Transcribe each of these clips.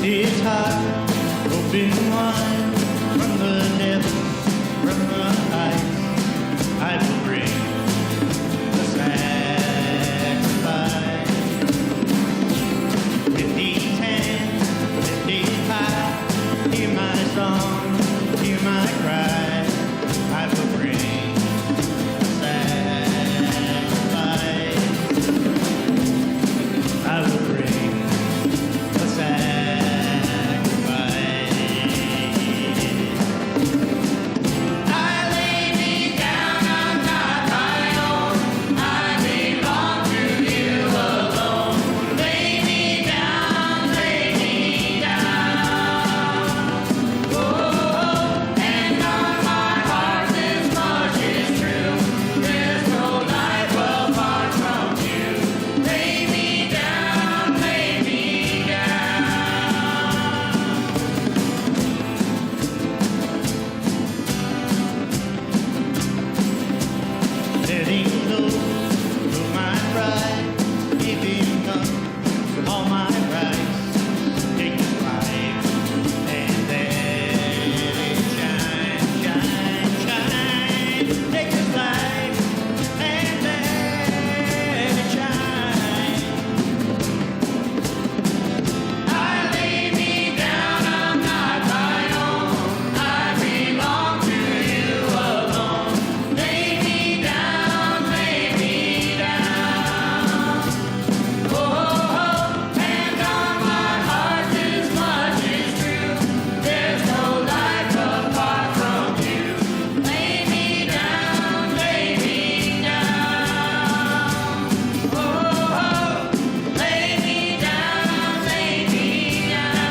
It's hot, open wide from the depths, from the heights. I will bring the sacrifice. With these hands lifted high, hear my song, hear my cry. I will bring the sacrifice. I will bring the sacrifice. I lay me down, I'm not my own. I belong to you alone. Lay me down, lay me down. Oh, and on my heart this much is true. There's no life apart from you. Lay me down, lay me down. Letting go of my pride, giving up all my rights. Take this life and let it shine, shine, shine. Take this life and let it shine. I lay me down, I'm not my own. I belong to you alone. Lay me down, lay me down. Oh, and on my heart this much is true. There's no life apart from you. Lay me down, lay me down. Oh, lay me down, lay me down.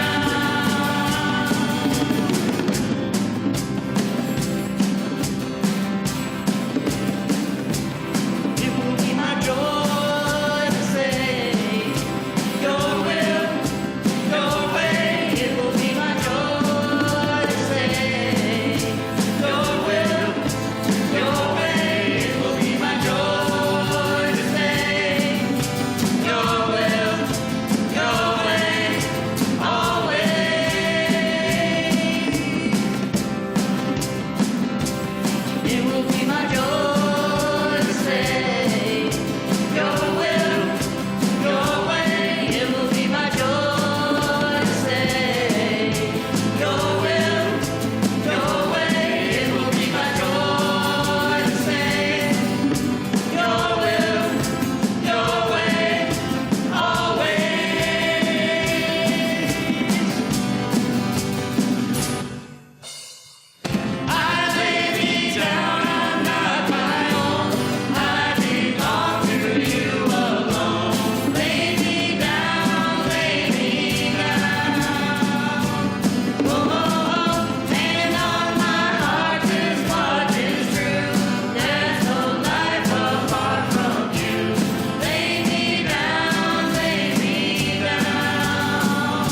It will be my joy to say, your will, your way. It will be my joy to say, your will, your way. It will be my joy to say, your will, your way, always. It will be my joy to say, your will, your way. It will be my joy to say, your will, your way. It will be my joy to say, your will, your way, always. I lay me down, I'm not my own. I belong to you alone. Lay me down, lay me down. Oh, and on my heart this much is true. There's no life apart from you. Lay me down, lay me down.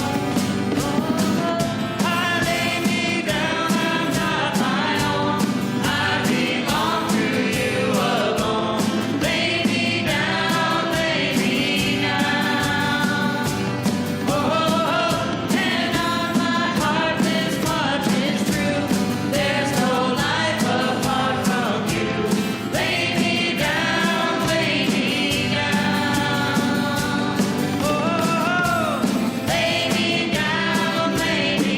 I lay me down, I'm not my own. I belong to you alone. Lay me down, lay me down. Oh, and on my heart this much is true. There's no life apart from you. Lay me down, lay me down. Oh, lay me down, lay me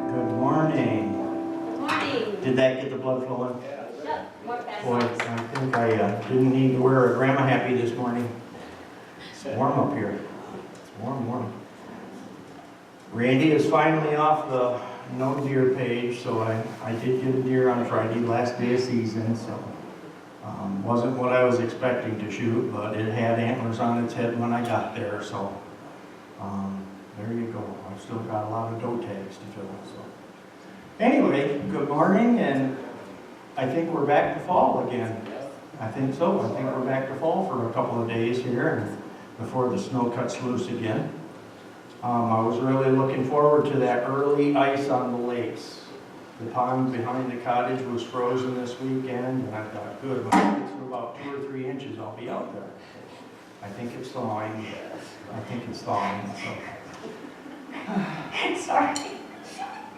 Good morning. Morning. Did that get the blood flowing? Yep, more fast. Boy, I think I didn't need to wear a grandma happy this morning. It's warm up here. It's warm, warm. Randy is finally off the no deer page, so I did get a deer on Friday, last day of season, so wasn't what I was expecting to shoot, but it had antlers on its head when I got there, so there you go. I've still got a lot of doe tags to fill, so. Anyway, good morning, and I think we're back to fall again. I think so. I think we're back to fall for a couple of days here and before the snow cuts loose again. I was really looking forward to that early ice on the lakes. The pond behind the cottage was frozen this weekend, and I thought, good, when it gets to about 2 or 3 inches, I'll be out there. I think it's thawing. I think it's thawing. Sorry.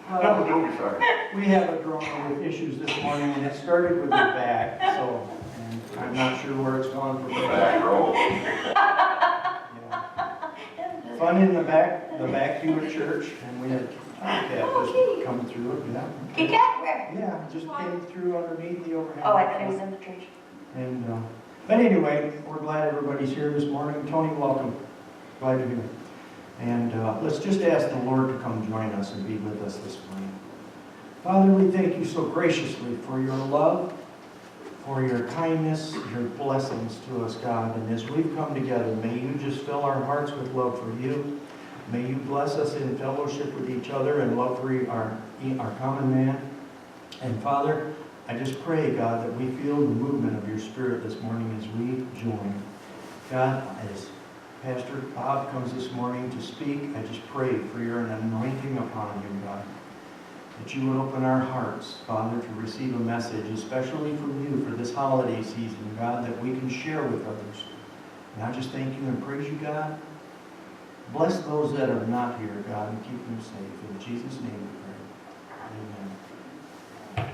Don't be sorry. We have a drone with issues this morning, and it started with the back, so, and I'm not sure where it's gone from the back row. Yeah. Fun in the backyard church, and we had cat just come through it, yeah. Kit Kat, where? Yeah, just came through underneath the overhang. Oh, I thought it was in the church. And, but anyway, we're glad everybody's here this morning. Tony, welcome. Glad you're here. And let's just ask the Lord to come join us and be with us this morning. Father, we thank you so graciously for your love, for your kindness, your blessings to us, God. And as we've come together, may you just fill our hearts with love for you. May you bless us in fellowship with each other and love for our common man. And Father, I just pray, God, that we feel the movement of your Spirit this morning as we join. God, as Pastor Bob comes this morning to speak, I just pray for your anointing upon him, God. That you would open our hearts, Father, to receive a message, especially from you for this holiday season, God, that we can share with others. And I just thank you and praise you, God. Bless those that are not here, God, and keep them safe. In Jesus' name we pray. Amen.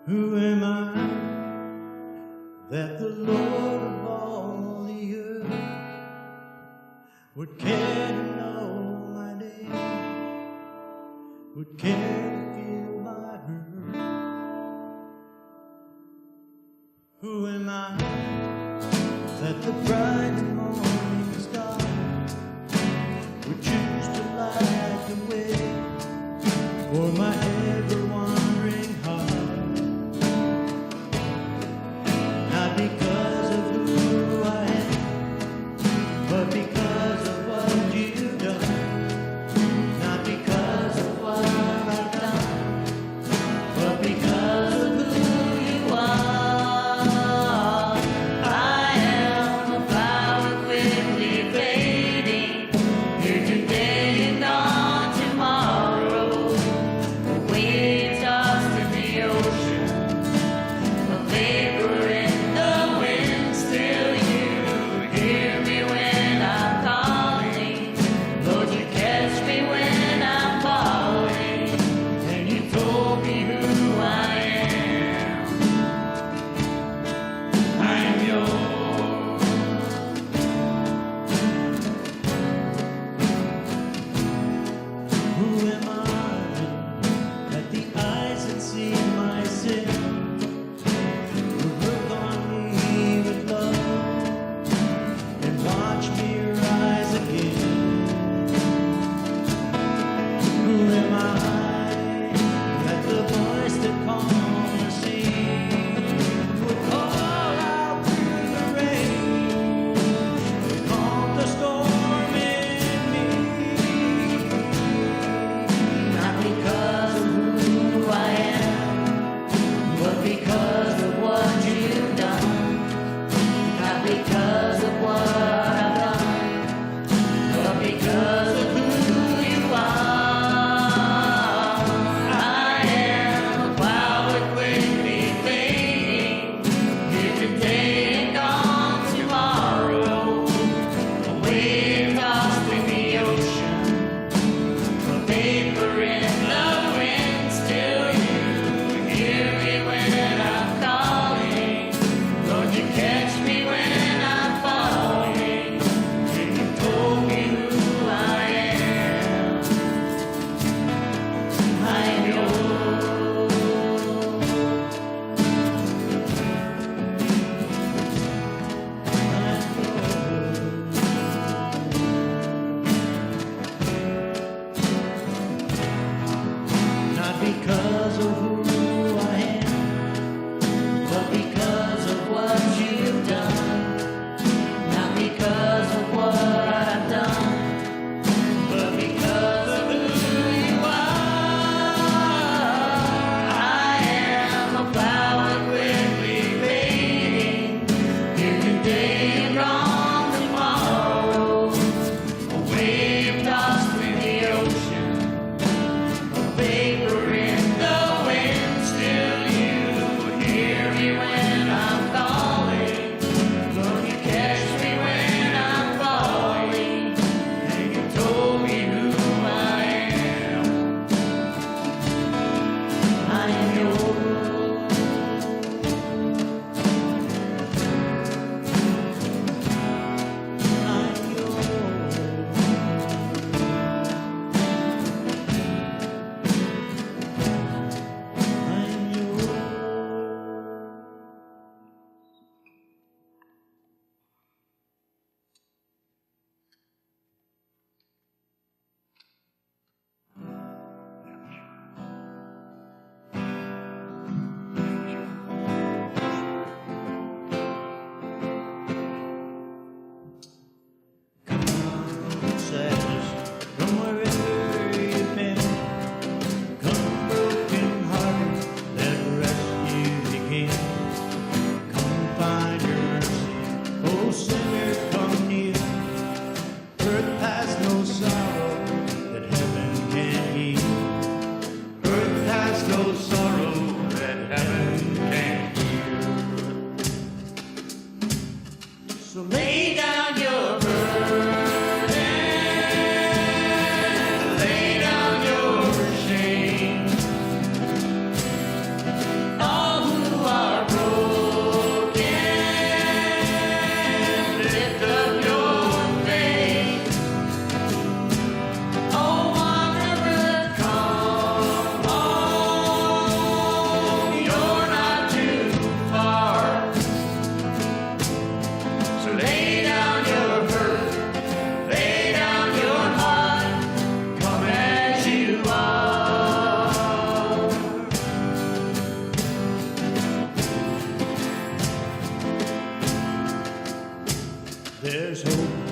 Who am I that the Lord of all the earth would care to know my name, would care to feel my hurt? Who am I that the bright morning star would choose to light the way for my ever-wandering heart? Not because of who I am, but because of what you've done. Not because of what I've done, but because of who you are. I am a flower quickly fading, here today and gone tomorrow. A wave tossed in the ocean, a vapor in the wind. Still you hear me when I'm calling.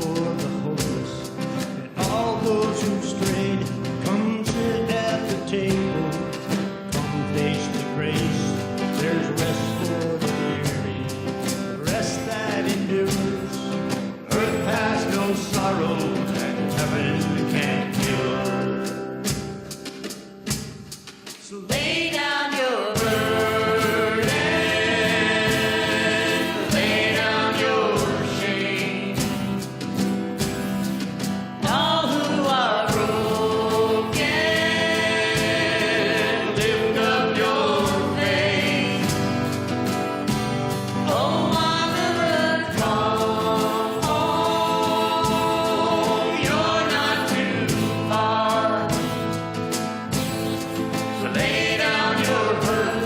for the hopeless and all those who strayed. Come sit at the table, come taste the grace. There's rest for the weary, rest that endures. Earth has no sorrow that heaven can't cure. So lay down your burden, lay down your shame. All who are broken, lift up your faith. Oh, wanderer, come home. You're not too far. So lay down your hurt,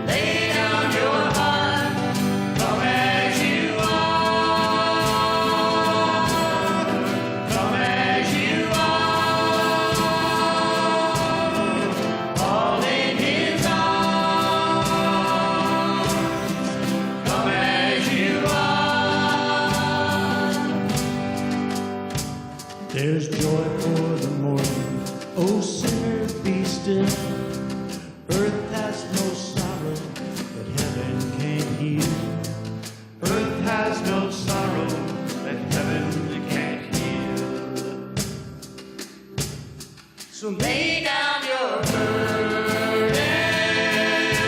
lay down your heart. Come as you are, come as you are, all in His arms. Come as you are. There's joy for the morning, oh sinner, be still. Earth has no sorrow that heaven can't heal. Earth has no sorrow that heaven can't heal. So lay down your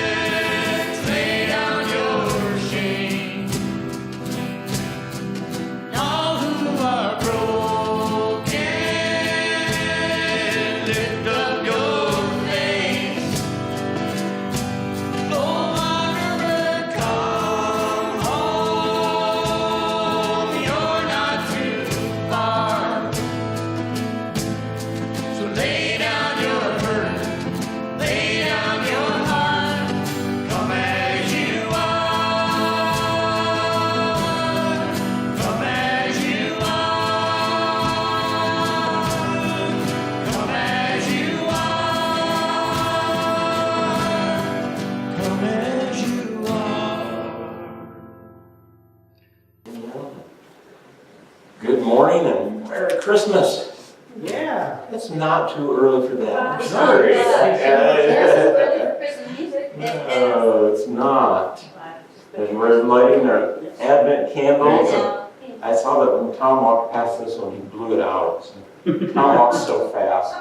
burdens, lay down your shame. All who are broken, lift up your face. Oh, wanderer, come home. You're not too far. So lay down your hurt, lay down your heart. Come as you are, come as you are, come as you are, come as you are. Good morning and Merry Christmas. Yeah. It's not too early for that. I'm Yes, sorry. Christmas music. No, it's not. And we're lighting our Advent candles. And I saw that when Tom walked past this one, he blew it out. Tom walks so fast.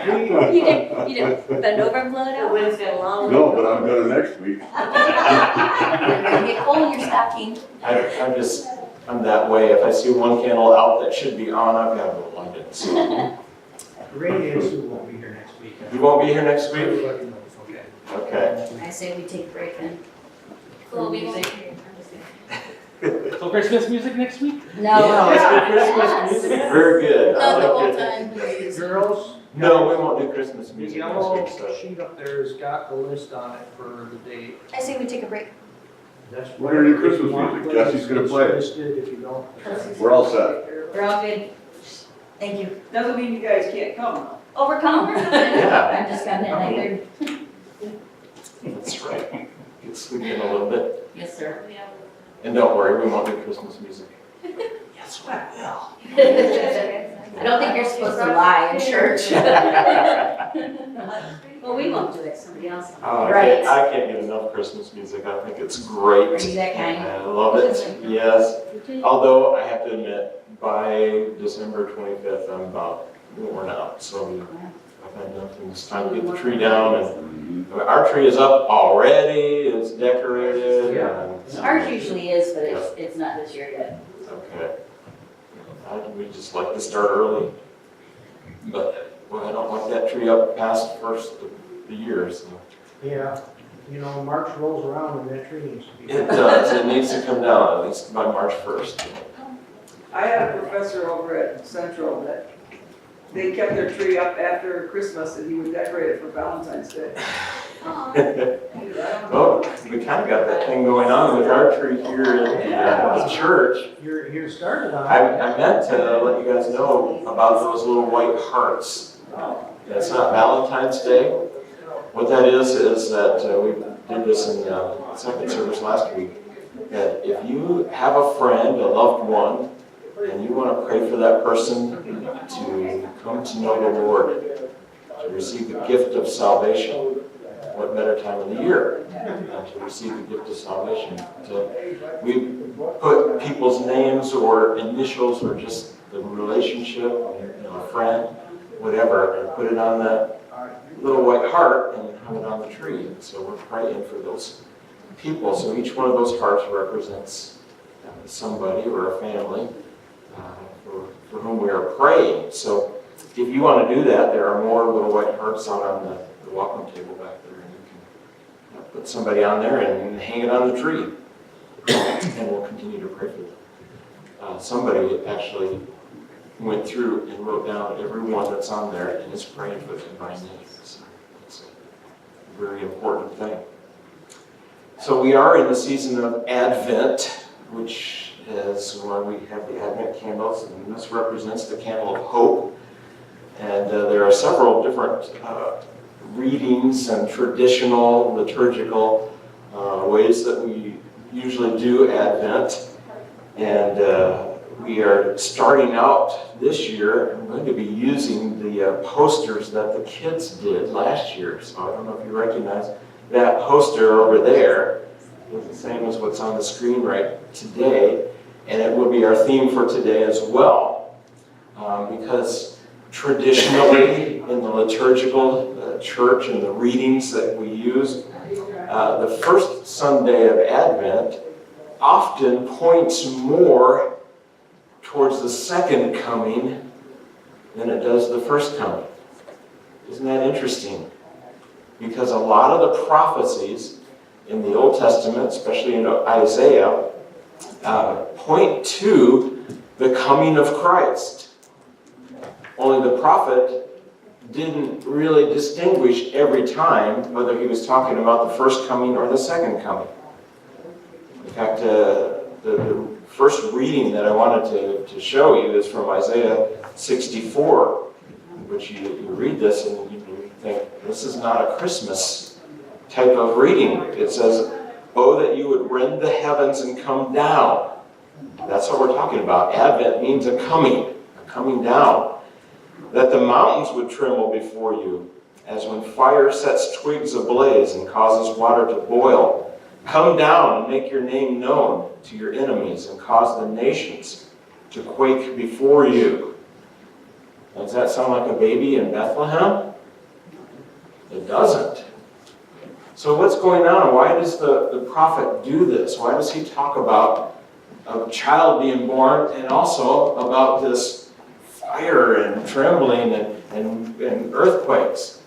You didn't bend over and blow it out? Wind's got a long. No, but I'm gonna next week. Get coal in your stocking. I'm that way. If I see one candle out that should be on, I've got to go light it. So, Randy and Sue won't be here next week. you won't be here next week? Everybody knows, okay. Okay. I say we take a break then. Cool music. So Christmas music next week? No. Yeah, let's do Christmas music. Very good. I Not the like whole it. time. Girls, No, we won't do Christmas the music next yellow week. So. sheet up there has got the list on it for the date. I say we take a break. That's We're gonna do Christmas if you want music. plays, Jesse's gonna it's play it. listed. If you don't, We're all set. We're all good. Thank you. Doesn't mean you guys can't come. Overcome. Yeah. I'm just coming at 9:30. That's right. Get sleep in a little bit. Yes, sir. And don't worry, we won't do Christmas music. Yes, we will. I don't think you're supposed to lie in church. Well, we won't do it, somebody else. I can't get enough Christmas music. I think it's great. Are you that kind? I love it. Yes. Although I have to admit, by December 25th, I'm about worn out. So I've had nothing. It's time to get the tree down. And our tree is up already. It's decorated. Yeah. And Ours usually is, but it's not this year yet. okay. We just like to start early. But boy, I don't like that tree up past first of the year. So. yeah, you know, March rolls around and that tree needs to be. It does. It needs to come down at least by March 1st. I had a professor over at Central that they kept their tree up after Christmas and he would decorate it for Valentine's Day. Well, we kind of got that thing going on with our tree here in the church. You're started on I it. meant to let you guys know about those little white hearts. It's not Valentine's Day. What that is that we did this in the second service last week. That if you have a friend, a loved one, and you want to pray for that person to come to know the Lord, to receive the gift of salvation, what better time of the year than to receive the gift of salvation? We put people's names or initials or just the relationship, a friend, whatever, and put it on that little white heart and hung it on the tree. And so we're praying for those people. So each one of those hearts represents somebody or a family for whom we are praying. So if you want to do that, there are more little white hearts out on the welcome table back there, and you can put somebody on there and hang it on the tree, and we'll continue to pray for them. Somebody actually went through and wrote down everyone that's on there and is praying for them by name. So it's a very important thing. So we are in the season of Advent, which is when we have the Advent candles, and this represents the candle of hope. And there are several different readings and traditional liturgical ways that we usually do Advent. And we are starting out this year. I'm going to be using the posters that the kids did last year. So I don't know if you recognize that poster over there. It's the same as what's on the screen right today. And it will be our theme for today as well. Because traditionally in the liturgical church and the readings that we use, the first Sunday of Advent often points more towards the second coming than it does the first coming. Isn't that interesting? Because a lot of the prophecies in the Old Testament, especially in Isaiah, point to the coming of Christ. Only the prophet didn't really distinguish every time whether he was talking about the first coming or the second coming. In fact, the first reading that I wanted to show you is from Isaiah 64, which you read this and you think, this is not a Christmas type of reading. It says, "Oh, that you would rend the heavens and come down." That's what we're talking about. Advent means a coming down. "That the mountains would tremble before you, as when fire sets twigs ablaze and causes water to boil. Come down and make your name known to your enemies and cause the nations to quake before you." Does that sound like a baby in Bethlehem? It doesn't. So what's going on? Why does the prophet do this? Why does he talk about a child being born and also about this fire and trembling and earthquakes?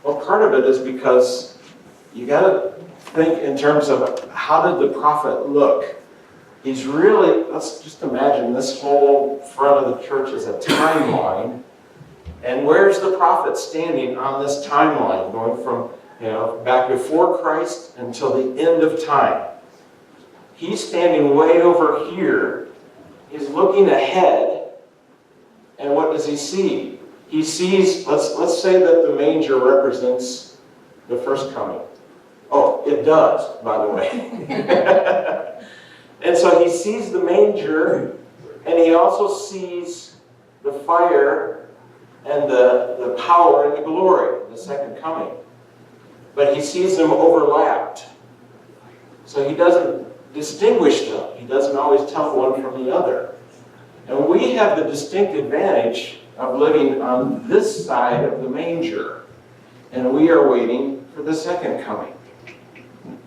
Well, part of it is because you got to think in terms of how did the prophet look? He's really, let's just imagine this whole front of the church is a timeline. And where's the prophet standing on this timeline, going from back before Christ until the end of time? He's standing way over here. He's looking ahead. And what does he see? He sees, let's say that the manger represents the first coming. Oh, it does, by the way. And so he sees the manger, and he also sees the fire and the power and the glory, the second coming. But he sees them overlapped. So he doesn't distinguish them. He doesn't always tell one from the other. And we have the distinct advantage of living on this side of the manger. And we are waiting for the second coming.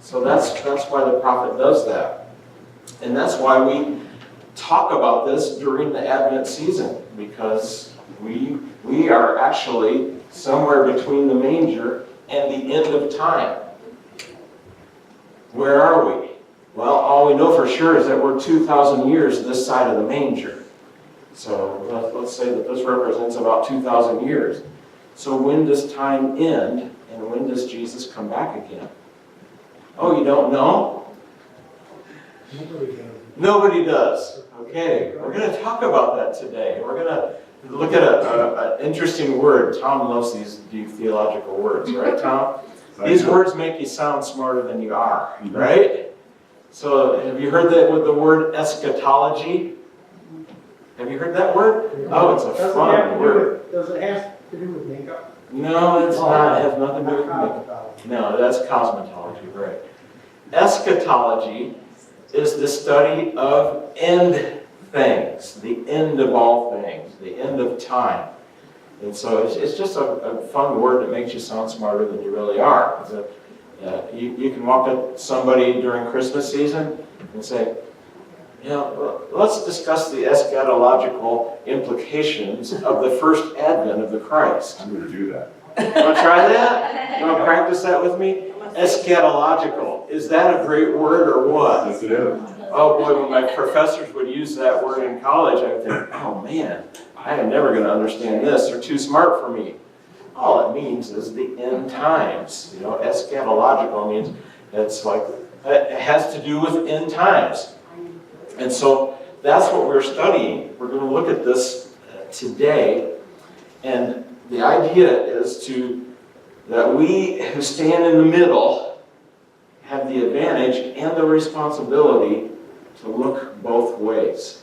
So that's why the prophet does that. And that's why we talk about this during the Advent season, because we are actually somewhere between the manger and the end of time. Where are we? Well, all we know for sure is that we're 2,000 years this side of the manger. So let's say that this represents about 2,000 years. So when does time end, and when does Jesus come back again? Oh, you don't know? Nobody does. Okay, we're going to talk about that today. We're going to look at an interesting word. Tom loves these deep theological words, right, Tom? These words make you sound smarter than you are, right? So have you heard that with the word eschatology? Have you heard that word? Oh, it's a Does it have fun to do word. with- Does it have to do with makeup? No, it's not. It has nothing to do with Not makeup. cosmetology. No, that's cosmetology, right. Eschatology is the study of end things, the end of all things, the end of time. And so it's just a fun word that makes you sound smarter than you really are. You can walk up to somebody during Christmas season and say, let's discuss the eschatological implications of the first advent of the Christ. I'm gonna do that. You want to try that? You want to practice that with me? Eschatological. Is that a great word or what? Yes, it is. Oh boy, when my professors would use that word in college, I would think, oh man, I am never going to understand this. They're too smart for me. All it means is the end times. Eschatological means it's like, it has to do with end times. And so that's what we're studying. We're going to look at this today. And the idea is that we who stand in the middle have the advantage and the responsibility to look both ways.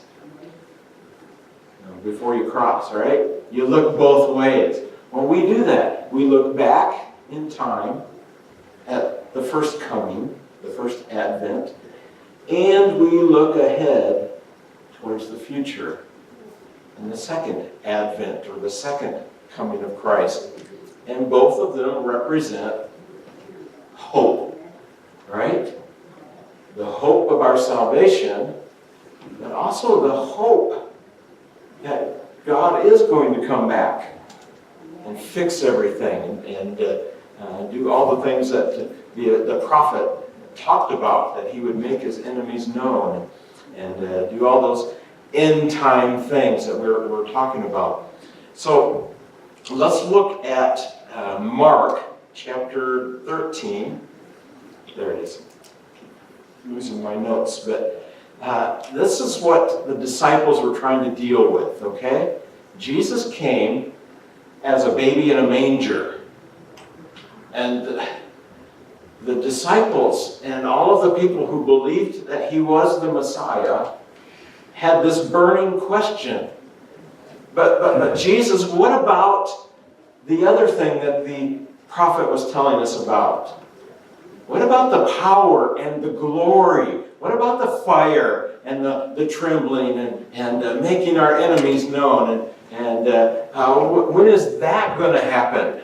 Before you cross, right? You look both ways. When we do that, we look back in time at the first coming, the first advent, and we look ahead towards the future and the second advent or the second coming of Christ. And both of them represent hope, right? The hope of our salvation, but also the hope that God is going to come back and fix everything and do all the things that the prophet talked about, that he would make his enemies known and do all those end time things that we're talking about. So let's look at Mark chapter 13. There it is. I'm losing my notes, but this is what the disciples were trying to deal with, okay? Jesus came as a baby in a manger. And the disciples and all of the people who believed that he was the Messiah had this burning question. But Jesus, what about the other thing that the prophet was telling us about? What about the power and the glory? What about the fire and the trembling and making our enemies known? And when is that going to happen?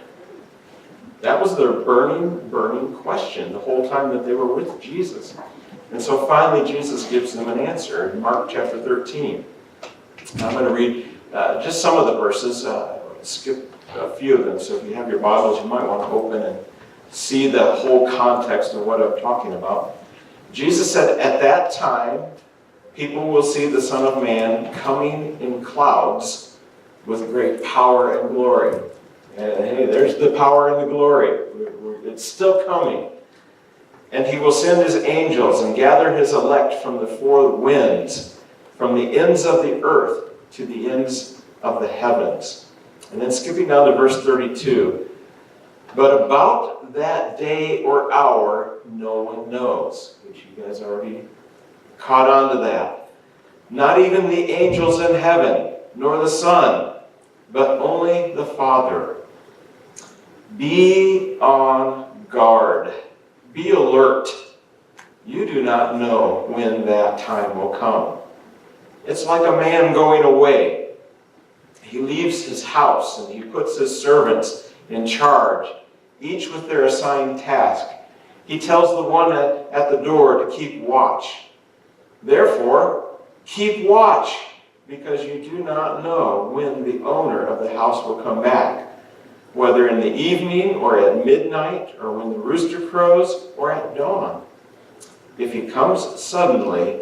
That was their burning question the whole time that they were with Jesus. And so finally Jesus gives them an answer in Mark chapter 13. I'm going to read just some of the verses, skip a few of them. So if you have your Bibles, you might want to open and see the whole context of what I'm talking about. Jesus said, at that time, people will see the Son of Man coming in clouds with great power and glory. And hey, there's the power and the glory. It's still coming. And he will send his angels and gather his elect from the four winds, from the ends of the earth to the ends of the heavens. And then skipping down to verse 32. But about that day or hour, no one knows. Which you guys already caught on to that. Not even the angels in heaven, nor the Son, but only the Father. Be on guard. Be alert. You do not know when that time will come. It's like a man going away. He leaves his house and he puts his servants in charge, each with their assigned task. He tells the one at the door to keep watch. Therefore, keep watch, because you do not know when the owner of the house will come back, whether in the evening or at midnight or when the rooster crows or at dawn. If he comes suddenly,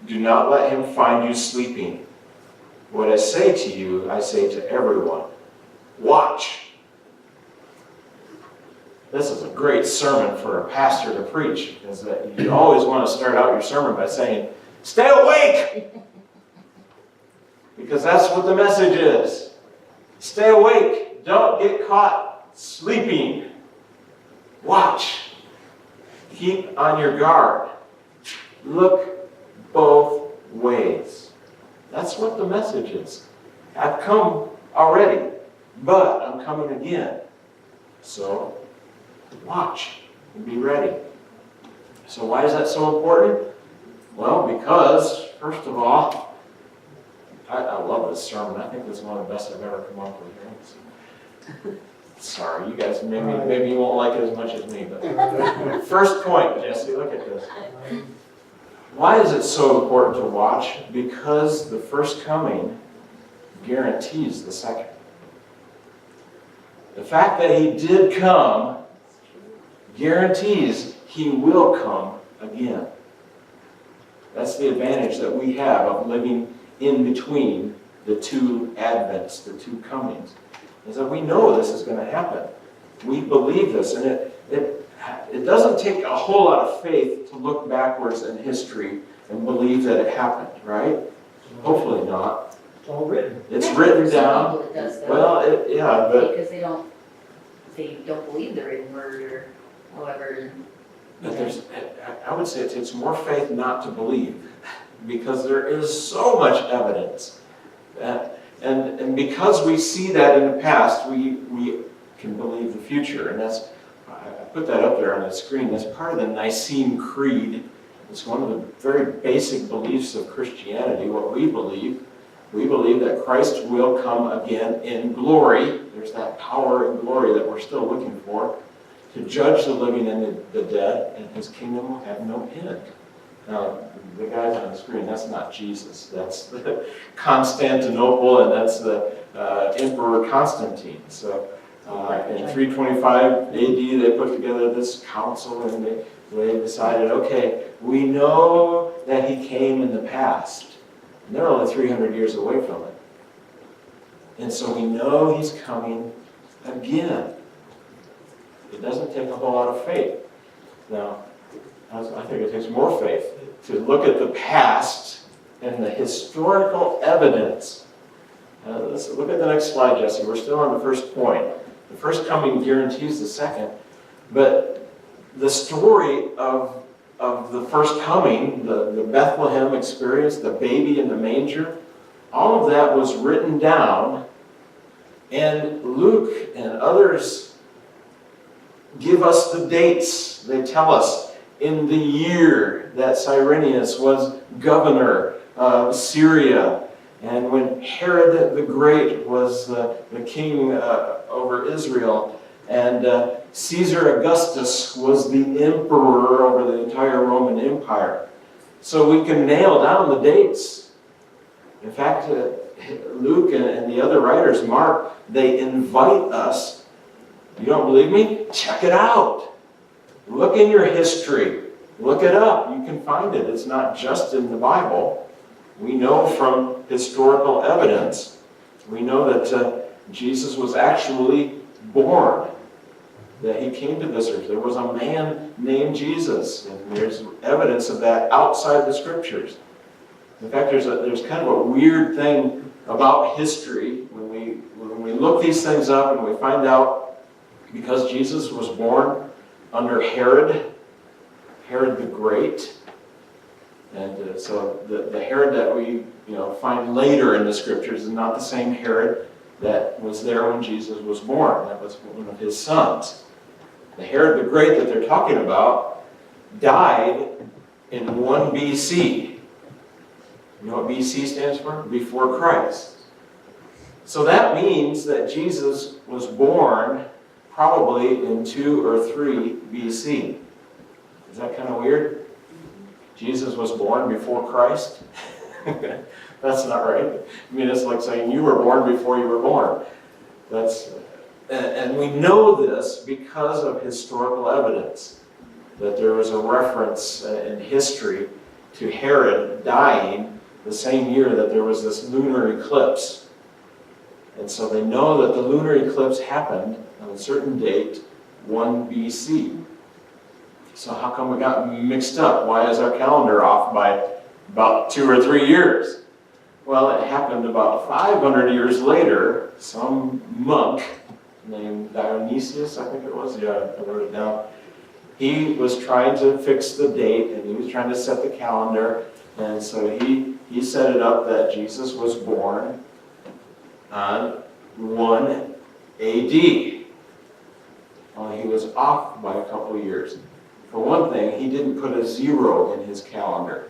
do not let him find you sleeping. What I say to you, I say to everyone, watch. This is a great sermon for a pastor to preach, because you always want to start out your sermon by saying, stay awake! Because that's what the message is. Stay awake. Don't get caught sleeping. Watch. Keep on your guard. Look both ways. That's what the message is. I've come already, but I'm coming again. So watch and be ready. So why is that so important? Well, because, first of all, I love this sermon. I think it's one of the best I've ever come up with. Sorry, you guys, maybe you won't like it as much as me. But first point, Jesse, look at this. Why is it so important to watch? Because the first coming guarantees the second. The fact that he did come guarantees he will come again. That's the advantage that we have of living in between the two advents, the two comings, is that we know this is going to happen. We believe this, and it doesn't take a whole lot of faith to look backwards in history and believe that it happened, right? Hopefully not. It's all written. It's written Some down. people it does though. Well, yeah, but Because they don't believe the written word or however. I would say it takes more faith not to believe, because there is so much evidence. And because we see that in the past, we can believe the future. And that's, I put that up there on the screen. That's part of the Nicene Creed. It's one of the very basic beliefs of Christianity, what we believe. We believe that Christ will come again in glory. There's that power and glory that we're still looking for, to judge the living and the dead, and his kingdom will have no end. Now, the guys on the screen, that's not Jesus. That's the Constantinople, and that's the Emperor Constantine. So in 325 AD, they put together this council, and they decided, okay, we know that he came in the past. And they're only 300 years away from it. And so we know he's coming again. It doesn't take a whole lot of faith. Now, I think it takes more faith to look at the past and the historical evidence. Let's look at the next slide, Jesse. We're still on the first point. The first coming guarantees the second, but the story of the first coming, the Bethlehem experience, the baby in the manger, all of that was written down, and Luke and others give us the dates. They tell us in the year that Cyrenius was governor of Syria, and when Herod the Great was the king over Israel, and Caesar Augustus was the emperor over the entire Roman Empire. So we can nail down the dates. In fact, Luke and the other writers, Mark, they invite us. You don't believe me? Check it out. Look in your history. Look it up. You can find it. It's not just in the Bible. We know from historical evidence, we know that Jesus was actually born, that he came to this earth. There was a man named Jesus, and there's evidence of that outside the scriptures. In fact, there's kind of a weird thing about history when we look these things up and we find out, because Jesus was born under Herod the Great, and so the Herod that we find later in the scriptures is not the same Herod that was there when Jesus was born. That was one of his sons. The Herod the Great that they're talking about died in 1 BC. You know what BC stands for? Before Christ. So that means that Jesus was born probably in 2 or 3 BC. Is that kind of weird? Jesus was born before Christ? That's not right. I mean, it's like saying you were born before you were born. And we know this because of historical evidence, that there was a reference in history to Herod dying the same year that there was this lunar eclipse. And so they know that the lunar eclipse happened on a certain date, 1 BC. So how come we got mixed up? Why is our calendar off by about 2 or 3 years? Well, it happened about 500 years later. Some monk named Dionysius, I think it was, yeah, I wrote it down. He was trying to fix the date, and he was trying to set the calendar, And so he set it up that Jesus was born on 1 AD. Well, he was off by a couple of years. For one thing, he didn't put a 0 in his calendar.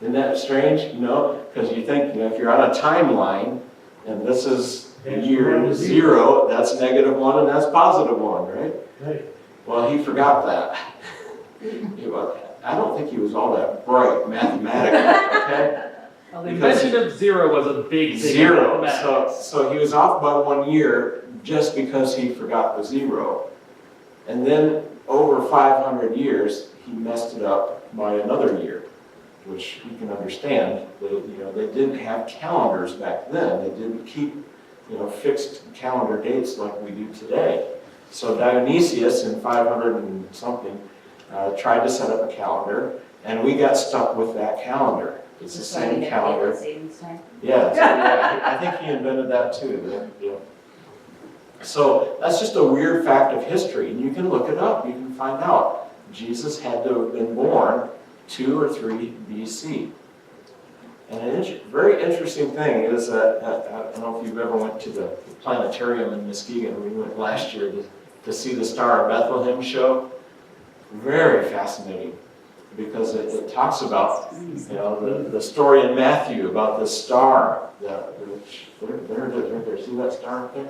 Isn't that strange? Because you think, if you're on a timeline, and this is year 0, that's -1 and that's +1, right? Right. Well, he forgot that. I don't think he was all that bright mathematically, okay? Well, the Because- invention of 0 was a big thing. in 0. mathematics. So he was off by 1 year just because he forgot the 0. And then over 500 years, he messed it up by another year, which you can understand. They didn't have calendars back then. They didn't keep, fixed calendar dates like we do today. So Dionysius in 500 and something tried to set up a calendar, and we got stuck with that calendar. It's the same calendar. Yeah, I think he invented that too. Yeah. So that's just a weird fact of history, and you can look it up. You can find out. Jesus had to have been born 2 or 3 BC. And a very interesting thing is that, I don't know if you've ever went to the planetarium in Muskegon. We went last year to see the Star of Bethlehem show. Very fascinating, because it talks about, the story in Matthew about the star. There it is, right there. See that star up there?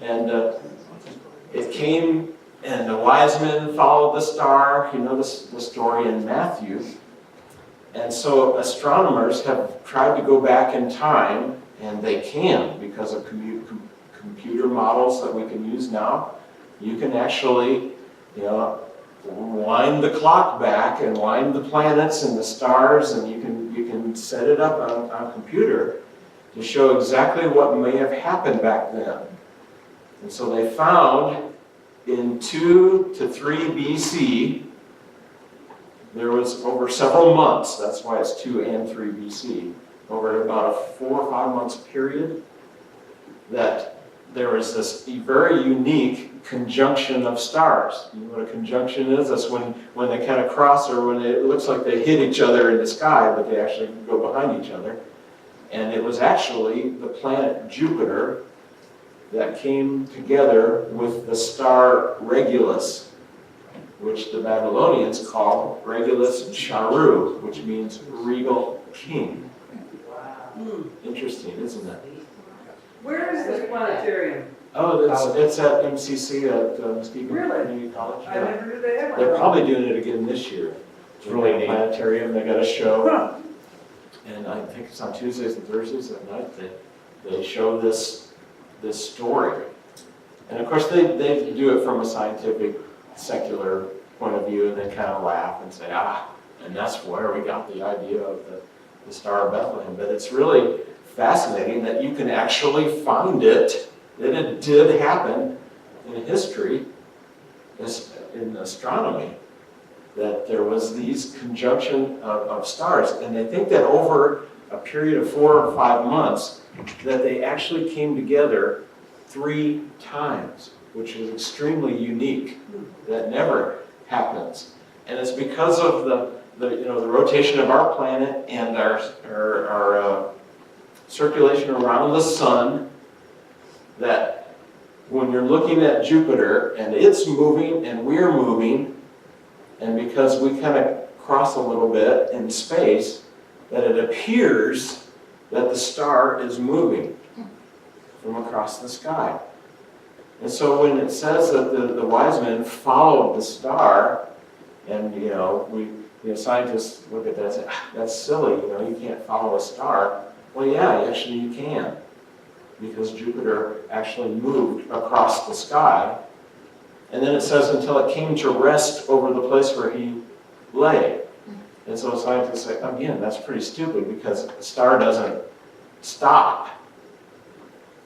And it came, and the wise men followed the star. You know the story in Matthew. And so astronomers have tried to go back in time, and they can because of computer models that we can use now. You can actually, wind the clock back and wind the planets and the stars, and you can set it up on a computer to show exactly what may have happened back then. And so they found in 2 to 3 BC, there was over several months, that's why it's 2 and 3 BC, over about a 4 or 5 months period, that there was this very unique conjunction of stars. You know what a conjunction is? That's when they kind of cross, or when it looks like they hit each other in the sky, but they actually go behind each other. And it was actually the planet Jupiter that came together with the star Regulus, which the Babylonians call Regulus Charu, which means regal king. Interesting, isn't it? Where is this planetarium? Oh, it's at MCC at Muskegon Really? Community College. I never knew they had one. They're probably doing it again this year. It's really neat. Planetarium, they got a show, Huh. and I think it's on Tuesdays and Thursdays at night. They show this story, and of course they do it from a scientific, secular point of view, and they kind of laugh and say, and that's where we got the idea of the Star of Bethlehem. But it's really fascinating that you can actually find it, that it did happen in history, in astronomy, that there was these conjunction of stars. And they think that over a period of 4 or 5 months, that they actually came together 3 times, which is extremely unique. That never happens. And it's because of the rotation of our planet and our circulation around the sun, that when you're looking at Jupiter and it's moving and we're moving, and because we kind of cross a little bit in space, that it appears that the star is moving from across the sky. And so when it says that the wise men followed the star, and scientists look at that and say, that's silly, you can't follow a star. Well, yeah, actually you can, because Jupiter actually moved across the sky. And then it says until it came to rest over the place where he lay. And so scientists say, again, that's pretty stupid, because the star doesn't stop.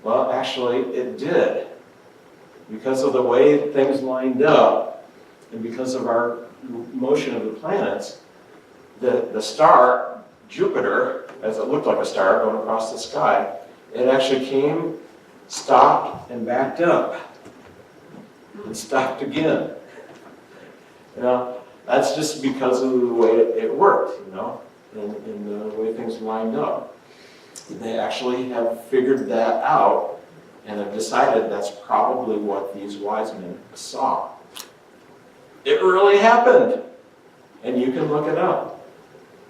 Well, actually it did. Because of the way things lined up, and because of our motion of the planets, the star, Jupiter, as it looked like a star going across the sky, it actually came, stopped, and backed up. And stopped again. That's just because of the way it worked, in the way things lined up. They actually have figured that out and have decided that's probably what these wise men saw. It really happened, and you can look it up.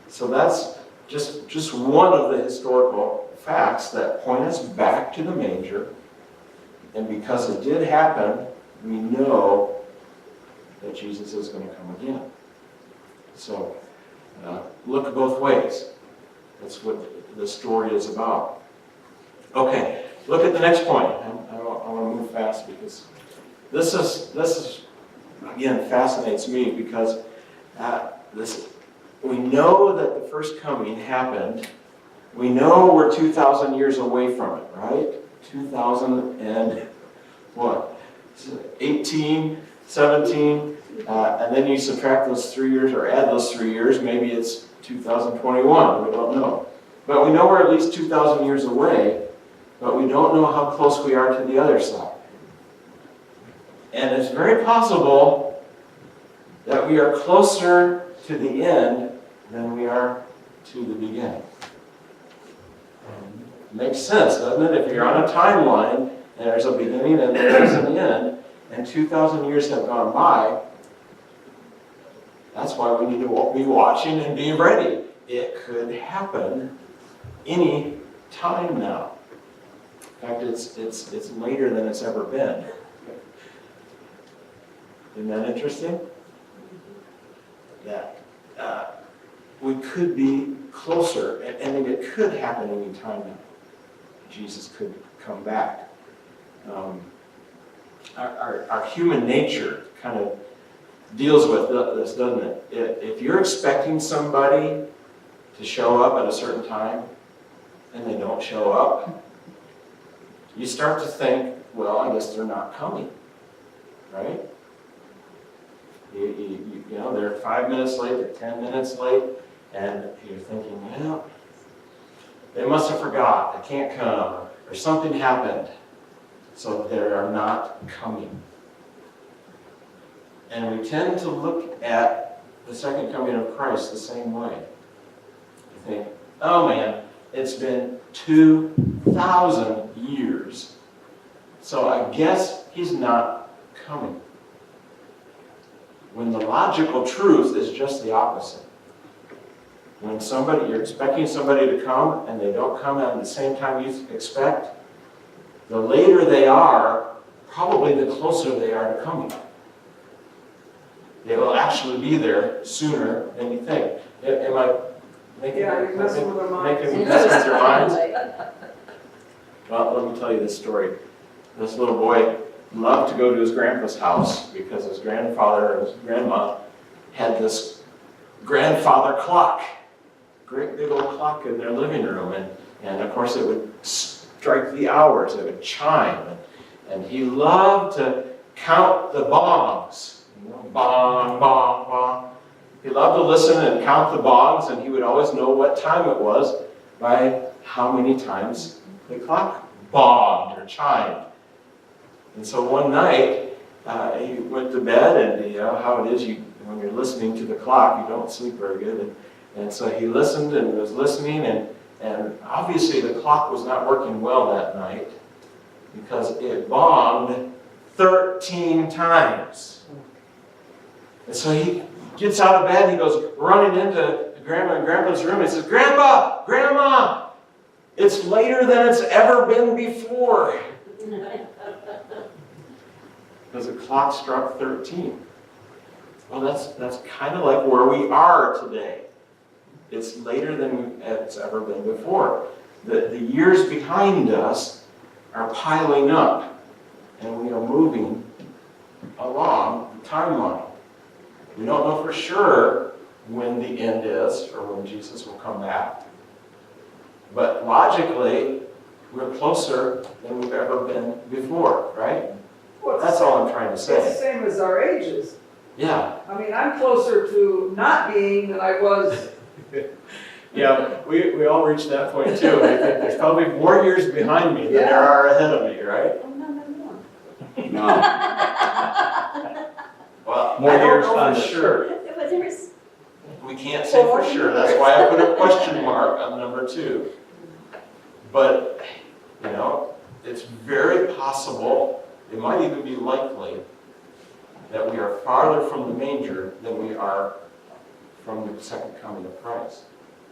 So that's just one of the historical facts that point us back to the manger, and because it did happen, we know that Jesus is going to come again. So look both ways. That's what the story is about. Okay, look at the next point. I want to move fast because this is again fascinates me because we know that the first coming happened. We know we're 2,000 years away from it, right? 2000 and what? 18, 17, and then you subtract those 3 years or add those 3 years, maybe it's 2021, we don't know. But we know we're at least 2,000 years away, but we don't know how close we are to the other side. And it's very possible that we are closer to the end than we are to the beginning. Makes sense, doesn't it? If you're on a timeline, and there's a beginning and there's an end, and 2,000 years have gone by, that's why we need to be watching and be ready. It could happen any time now. In fact, it's later than it's ever been. Isn't that interesting? That we could be closer, and it could happen any time now. Jesus could come back. Our human nature kind of deals with this, doesn't it? If you're expecting somebody to show up at a certain time and they don't show up, you start to think, well, I guess they're not coming, right? You know, they're 5 minutes late, they're 10 minutes late, and you're thinking, well, they must have forgot, they can't come, or something happened, so they are not coming. And we tend to look at the second coming of Christ the same way. You think, oh man, it's been 2,000 years, so I guess he's not coming. When the logical truth is just the opposite. When you're expecting somebody to come and they don't come at the same time you expect, the later they are, probably the closer they are to coming. They will actually be there sooner than you think. Am I making You're messing with their minds. making messing with their minds? Well, let me tell you this story. This little boy loved to go to his grandpa's house because his grandfather and his grandma had this grandfather clock. Great big old clock in their living room. And of course it would strike the hours, it would chime. And he loved to count the bongs. You know, bong, bong, bong. He loved to listen and count the bongs, and he would always know what time it was by how many times the clock bonged or chimed. And so one night, he went to bed, and you know how it is, when you're listening to the clock, you don't sleep very good. And so he listened and was listening, and obviously the clock was not working well that night because it bonged 13 times. And so he gets out of bed, he goes running into Grandma and Grandpa's room, and he says, Grandpa, Grandma, it's later than it's ever been before. Because the clock struck 13. Well, that's kind of like where we are today. It's later than it's ever been before. The years behind us are piling up, and we are moving along the timeline. We don't know for sure when the end is or when Jesus will come back. But logically, we're closer than we've ever been before, right? That's all I'm trying to It's the say. same as our ages. Yeah. I mean, I'm closer to not being than I was. Yeah, we all reach that point too. I think there's probably more years behind me than there are ahead of me, right? No. Well, More I don't years know under. for sure. We can't say for sure. That's why I put a question mark on number 2. But, you know, it's very possible, it might even be likely, that we are farther from the manger than we are from the second coming of Christ.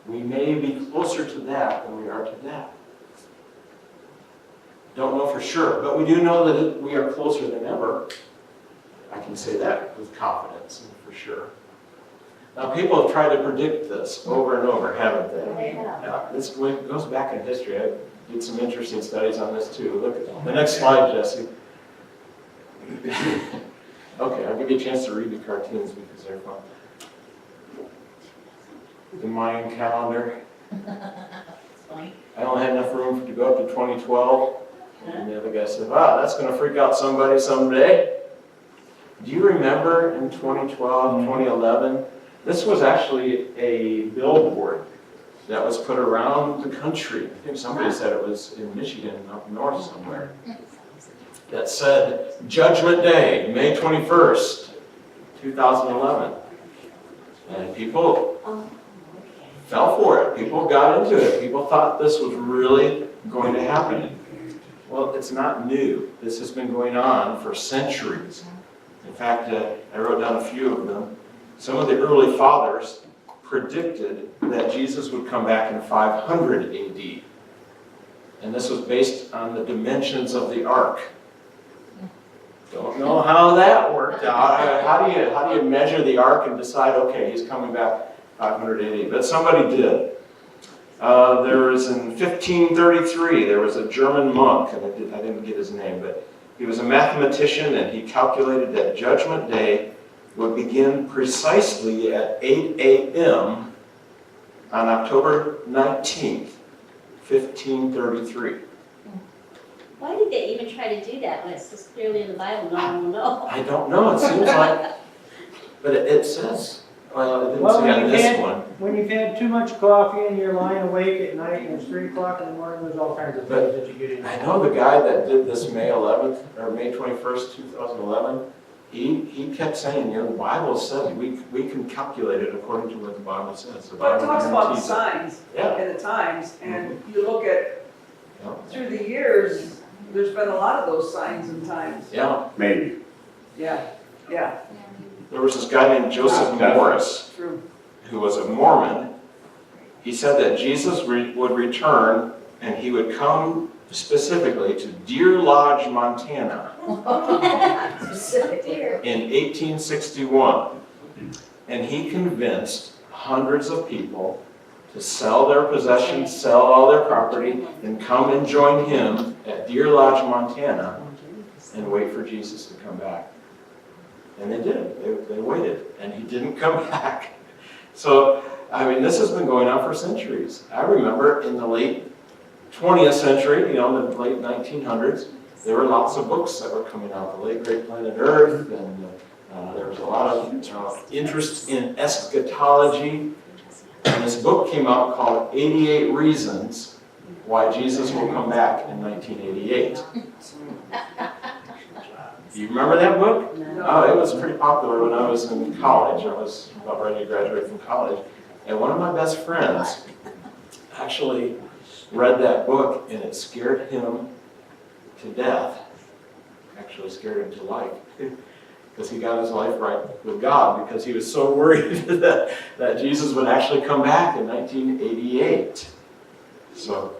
We may be closer to that than we are to that. Don't know for sure, but we do know that we are closer than ever. I can say that with confidence and for sure. Now, people have tried to predict this over and over, haven't they? Yeah, this goes back in history. I did some interesting studies on this too. Look at the next slide, Jessie. Okay, I'll give you a chance to read the cartoons because they're fun. The Mayan calendar. I only had enough room to go up to 2012. And the other guy said, wow, that's going to freak out somebody someday. Do you remember in 2012, 2011, this was actually a billboard that was put around the country. I think somebody said it was in Michigan, up north somewhere, that said, Judgment Day, May 21st, 2011. And people fell for it. People got into it. People thought this was really going to happen. Well, it's not new. This has been going on for centuries. In fact, I wrote down a few of them. Some of the early fathers predicted that Jesus would come back in 500 AD. And this was based on the dimensions of the ark. Don't know how that worked out. How do you measure the ark and decide, okay, he's coming back 500 AD? But somebody did. There was in 1533, there was a German monk, and I didn't get his name, but he was a mathematician, and he calculated that Judgment Day would begin precisely at 8 a.m. on October 19th, 1533. Why did they even try to do that when it's so clearly in the Bible? No one will know. I don't know, it seems like, but it says, well, it didn't Well, say on this one. When you've had too much coffee and you're lying awake at night and it's 3 o'clock in the morning, there's all kinds of things that you get into. I know the guy that did this May 11th, or May 21st, 2011, he kept saying, you know, the Bible says we can calculate it according to what the Bible says. The But it Bible talks about the guarantees it. signs Yeah. and the times, and you look at, Yeah. through the years, there's been a lot of those signs and times. Yeah, Maybe. Yeah, yeah, there was this guy named Joseph Morris, true. who was a Mormon. He said that Jesus would return, and he would come specifically to Deer Lodge, Montana, Specifically. in 1861. And he convinced hundreds of people to sell their possessions, sell all their property, and come and join him at Deer Lodge, Montana, and wait for Jesus to come back. And they did. They waited, and he didn't come back. So, I mean, this has been going on for centuries. I remember in the late 20th century, you know, the late 1900s, there were lots of books that were coming out, The Late Great Planet Earth, and there was a lot of interest in eschatology. And this book came out called 88 Reasons Why Jesus Will Come Back in 1988. Do you remember that book? Oh, it was pretty popular when I was in college. I was about ready to graduate from college. And one of my best friends actually read that book, and it scared him to death. Actually scared him to life. Because he got his life right with God, because he was so worried that Jesus would actually come back in 1988. So,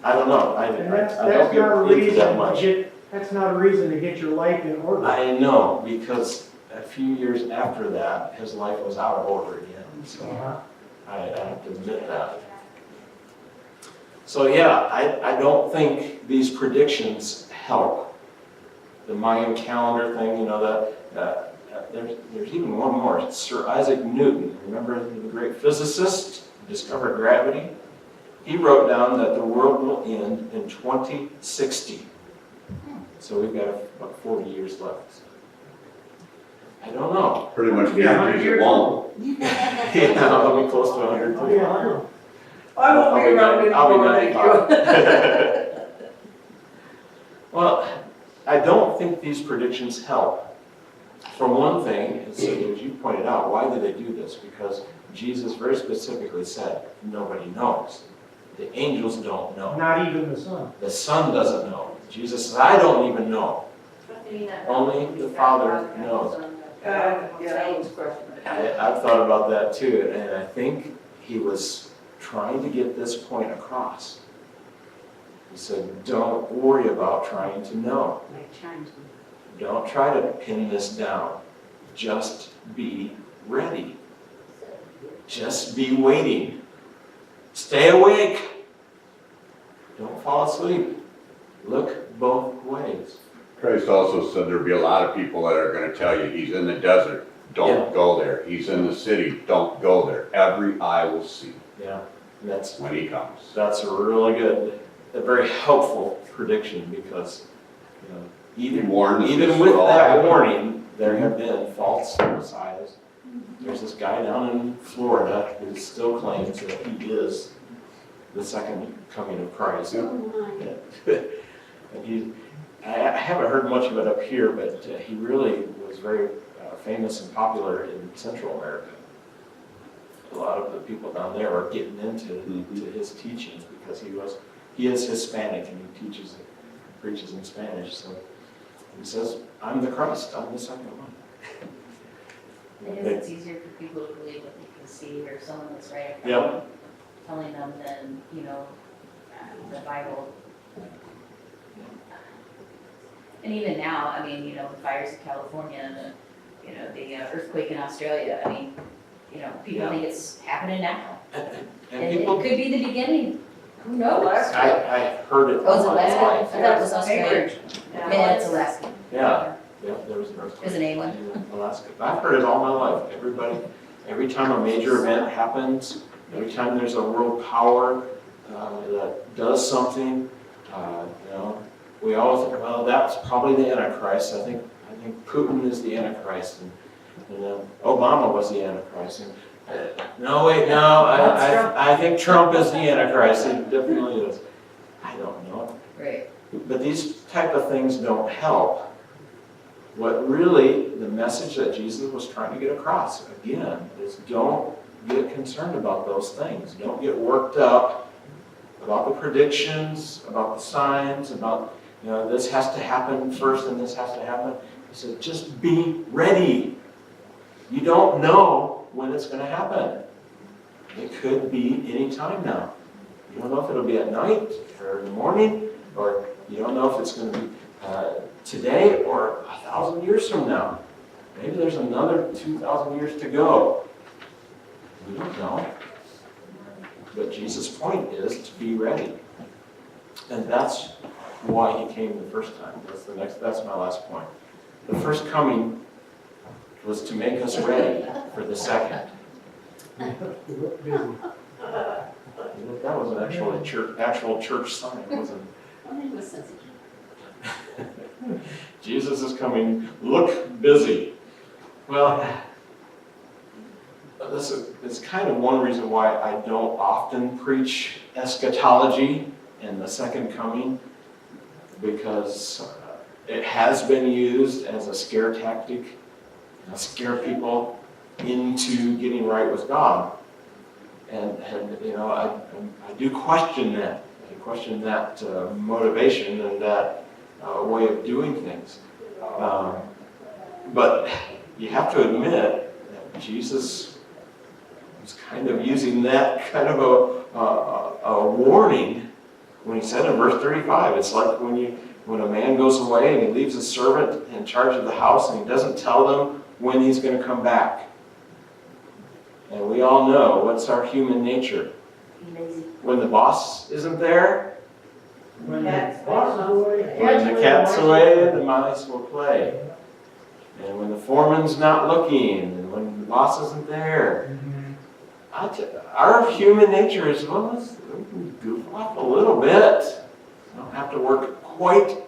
I don't know. I And that's don't not a get into reason that to much. that's not a reason to get your life in order. I know, because a few years after that, his life was out of order again. So I have to admit that. So yeah, I don't think these predictions help. The Mayan calendar thing, you know, there's even one more. It's Sir Isaac Newton, remember the great physicist who discovered gravity? He wrote down that the world will end in 2060. So we've got about 40 years left. I don't know. Pretty much Be 100 years long. Yeah, I'll be close to 100. Oh, yeah, I know. I won't be around I'll be anymore, thank 95. you. Well, I don't think these predictions help. For one thing, as you pointed out, why do they do this? Because Jesus very specifically said, nobody knows. The angels don't know. Not even the Son. The Son doesn't know. Jesus says, I don't even know. Only the Father knows. Yeah, that was questionable. I've thought about that too, and I think he was trying to get this point across. He said, don't worry about trying to know. Don't try to pin this down. Just be ready. Just be waiting. Stay awake. Don't fall asleep. Look both ways. Christ also said there'll be a lot of people that are gonna tell you, he's in the desert, don't go there. He's in the city, don't go there. Every eye will see Yeah, that's when he comes. a really good, a very helpful prediction because, you know, He warned us even this with would all that happen. warning, there have been false messiahs. There's this guy down in Florida who still claims that he is the second coming of Christ. And I haven't heard much of it up here, but he really was very famous and popular in Central America. A lot of the people down there are getting into to his teachings because he is Hispanic and he preaches in Spanish. So he says, I'm the Christ, I'm the second one. I guess it's easier for people to believe what they can see or someone that's right in front Yep. of them telling them than, the Bible. And even now, I mean, the fires in California and the earthquake in Australia, I mean, people Yeah. think it's happening now. And And people, it could be the beginning. Who knows? I heard it. Oh, is it all my Alaska? life. I thought it was Australia. Anchorage. Yeah, it's Alaska. Yeah, there was an earthquake. Is it England? In Alaska. I've heard it all my life. Every time a major event happens, every time there's a world power that does something, we always think, well, that's probably the Antichrist. I think Putin is the Antichrist, and Obama was the Antichrist. And, no, wait, no, I think Trump is the Antichrist. He definitely is. I don't know. Right. But these type of things don't help. What really, the message that Jesus was trying to get across, again, is don't get concerned about those things. Don't get worked up about the predictions, about the signs, about, this has to happen first and this has to happen. He said, just be ready. You don't know when it's going to happen. It could be any time now. You don't know if it'll be at night or in the morning, or you don't know if it's going to be today or 1,000 years from now. Maybe there's another 2,000 years to go. We don't know. But Jesus' point is to be ready. And that's why he came the first time. That's my last point. The first coming was to make us ready for the second. That was an actual church sign, wasn't it? Jesus is coming, look busy. Well, this is kind of one reason why I don't often preach eschatology and the second coming, because it has been used as a scare tactic, scare people into getting right with God. And I do question that. I question that motivation and that way of doing things. But you have to admit that Jesus was kind of using that kind of a warning when he said in verse 35, it's like when a man goes away and he leaves a servant in charge of the house and he doesn't tell them when he's going to come back. And we all know what's our human nature. When the boss isn't there, When the boss is away. when the cat's away, the mice will play. And when the foreman's not looking, and when the boss isn't there. Our human nature is, well, we can goof off a little bit. We don't have to work quite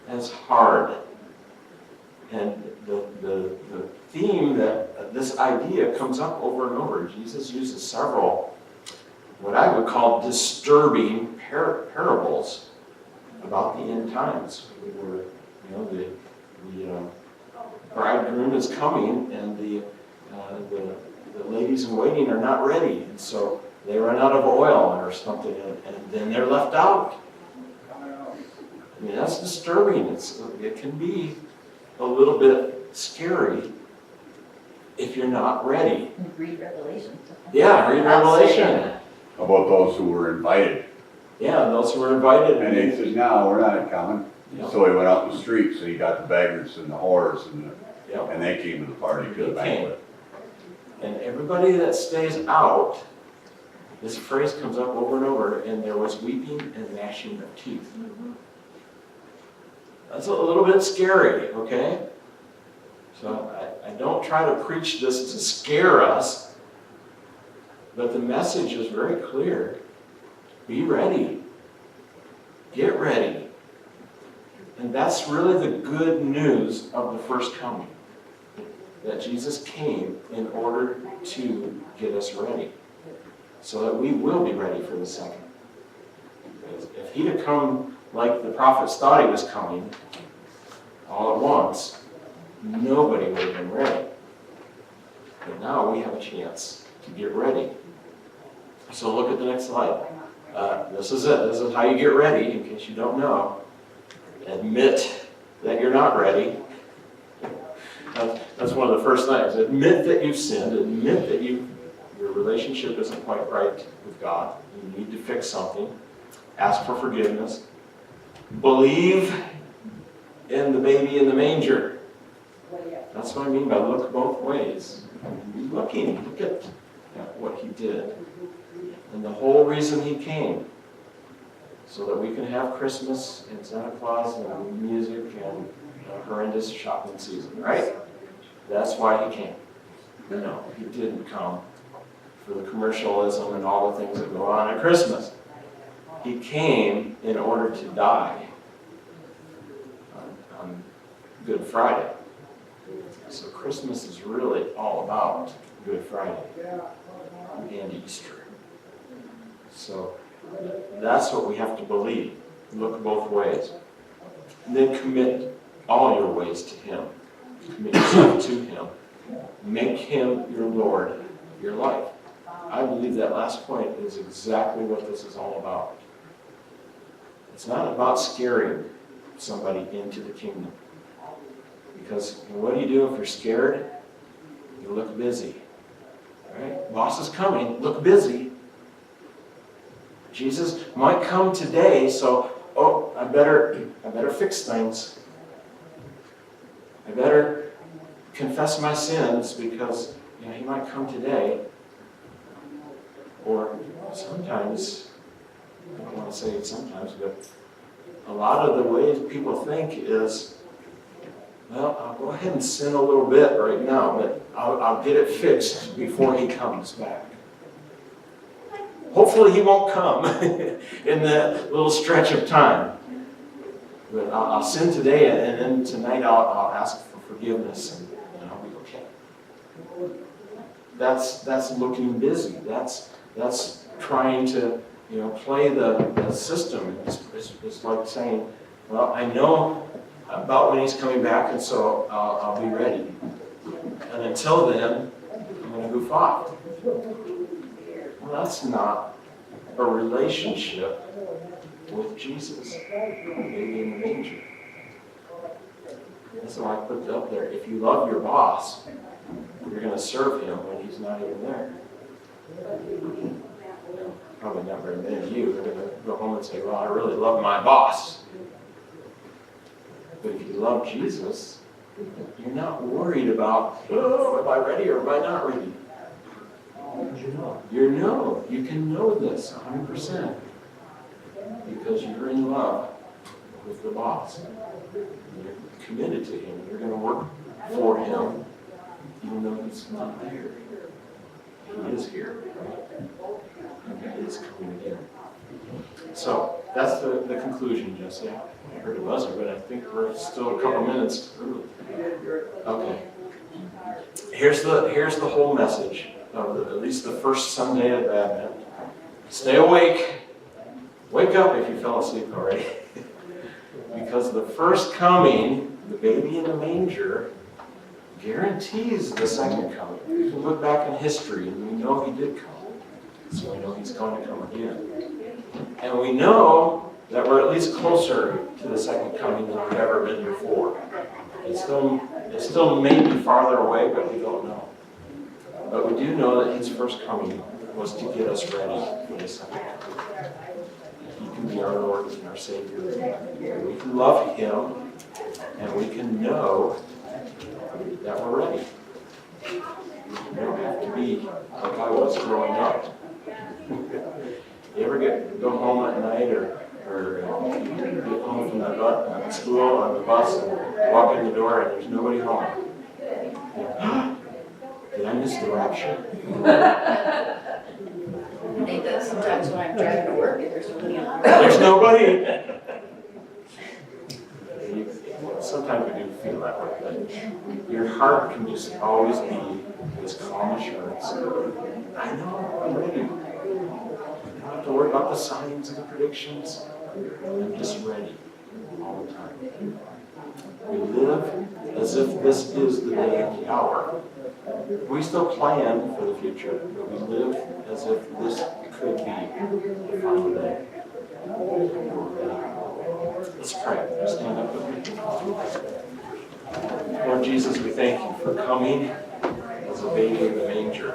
as hard. And the theme that this idea comes up over and over. Jesus uses several, what I would call disturbing parables about the end times. Where, the bridegroom is coming, and the the ladies in waiting are not ready, and so they run out of oil or something, and then they're left out. I mean, that's disturbing. It can be a little bit scary if you're not ready. Read Revelation. Yeah, read Revelation. How about those who were invited? Yeah, those who were invited. And he said, no, we're not coming. Yeah. So he went out in the streets and he got the beggars and the whores Yeah. and they came to the party, to the They came. banquet. And everybody that stays out, this phrase comes up over and over, and there was weeping and gnashing of teeth. That's a little bit scary, okay? So I don't try to preach this to scare us, but the message is very clear. Be ready. Get ready. And that's really the good news of the first coming. That Jesus came in order to get us ready. So that we will be ready for the second. Because if he'd have come like the prophets thought he was coming, all at once, nobody would have been ready. But now we have a chance to get ready. So look at the next slide. This is it. This is how you get ready, in case you don't know. Admit that you're not ready. That's one of the first things. Admit that you've sinned. Admit that your relationship isn't quite right with God. You need to fix something. Ask for forgiveness. Believe in the baby in the manger. That's what I mean by look both ways. Look at what he did. And the whole reason he came, so that we can have Christmas and Santa Claus and music and a horrendous shopping season, right? That's why he came. No, he didn't come for the commercialism and all the things that go on at Christmas. He came in order to die on Good Friday. So Christmas is really all about Good Friday and Easter. So that's what we have to believe. Look both ways. And then commit all your ways to him. Commit yourself to him. Make him your Lord of your life. I believe that last point is exactly what this is all about. It's not about scaring somebody into the kingdom. Because what do you do if you're scared? You look busy. Right? Boss is coming. Look busy. Jesus might come today, so I better fix things. I better confess my sins because he might come today. Or sometimes, I don't want to say it sometimes, but a lot of the ways people think is, well, I'll go ahead and sin a little bit right now, but I'll get it fixed before he comes back. Hopefully he won't come in that little stretch of time. But I'll sin today, and then tonight I'll ask for forgiveness, and I'll be okay. That's looking busy. That's trying to play the system. It's like saying, well, I know about when he's coming back, and so I'll be ready. And until then, I'm going to goof off. Well, that's not a relationship with Jesus, maybe in the manger. That's why I put it up there. If you love your boss, you're going to serve him when he's not even there. Probably not very many of you are going to go home and say, well, I really love my boss. But if you love Jesus, you're not worried about, oh, am I ready or am I not ready? You can know this 100% because you're in love with the boss. You're committed to him. You're going to work for him even though he's not there. He is here. And he is coming again. So that's the conclusion, Jesse. I heard a buzzer, but I think we're still a couple minutes early. Okay. Here's the whole message of at least the first Sunday of Advent. Stay awake. Wake up if you fell asleep already. Because the first coming, the baby in the manger, guarantees the second coming. We can look back in history and we know he did come. So we know he's going to come again. And we know that we're at least closer to the second coming than we've ever been before. It still may be farther away, but we don't know. But we do know that his first coming was to get us ready for the second coming. He can be our Lord and our Savior. We can love him, and we can know that we're ready. We don't have to be like I was growing up. You ever go home at night or get home from the school on the bus and walk in the door and there's nobody home? Did I miss the rapture? I think that sometimes when I'm driving to work, if there's nobody on the road. There's nobody. Sometimes we do feel that way, but your heart can just always be this calm assurance. I know, I'm ready. I don't have to worry about the signs and the predictions. I'm just ready all the time. We live as if this is the day and the hour. We still plan for the future, but we live as if this could be the final day. Let's pray. Stand up with me. Lord Jesus, we thank you for coming as a baby in the manger.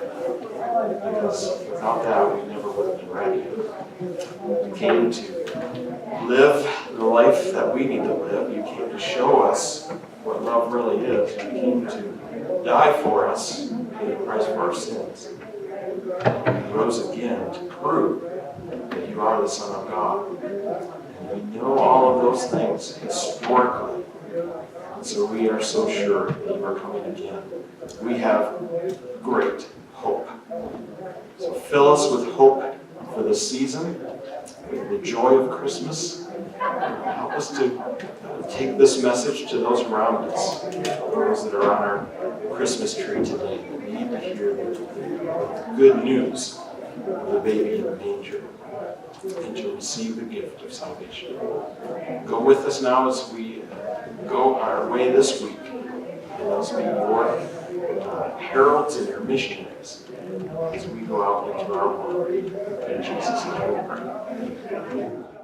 Because without that, we never would have been ready. You came to live the life that we need to live. You came to show us what love really is. You came to die for us, pay the price for our sins. You rose again to prove that you are the Son of God. And we know all of those things historically. And so we are so sure that you are coming again. We have great hope. So fill us with hope for this season, with the joy of Christmas. Help us to take this message to those around us, those that are on our Christmas tree today, that need to hear the good news of the baby in the manger and to receive the gift of salvation. Go with us now as we go our way this week, and let's be your heralds and your missionaries as we go out into our world. In Jesus' name we pray.